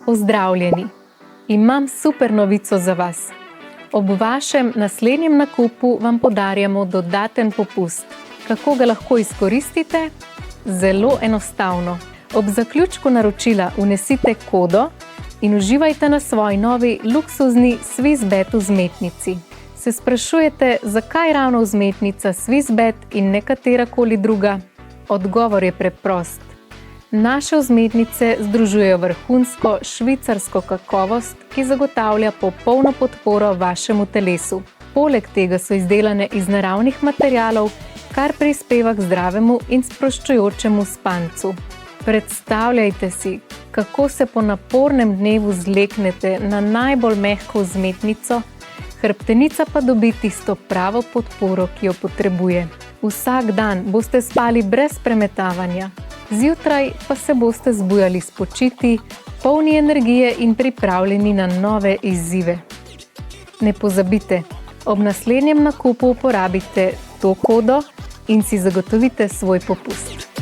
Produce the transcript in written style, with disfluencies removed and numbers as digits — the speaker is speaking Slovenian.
Pozdravljeni! Imam super novico za vas. Ob vašem naslednjem nakupu vam podarjamo dodaten popust. Kako ga lahko izkoristite? Zelo enostavno. Ob zaključku naročila vnesite kodo in uživajte na svoji novi luksuzni Swissbet vzmetnici. Se sprašujete, zakaj ravno vzmetnica Swissbet in ne katerakoli druga? Odgovor je preprost. Naše vzmetnice združujejo vrhunsko švicarsko kakovost, ki zagotavlja popolno podporo vašemu telesu. Poleg tega so izdelane iz naravnih materialov, kar prispeva k zdravemu in sproščujočemu spancu. Predstavljajte si, kako se po napornem dnevu zleknete na najbolj mehko vzmetnico, hrbtenica pa dobi tisto pravo podporo, ki jo potrebuje. Vsak dan boste spali brez premetavanja, zjutraj pa se boste zbujali spočiti, polni energije in pripravljeni na nove izzive. Ne pozabite, ob naslednjem nakupu uporabite to kodo in si zagotovite svoj popust.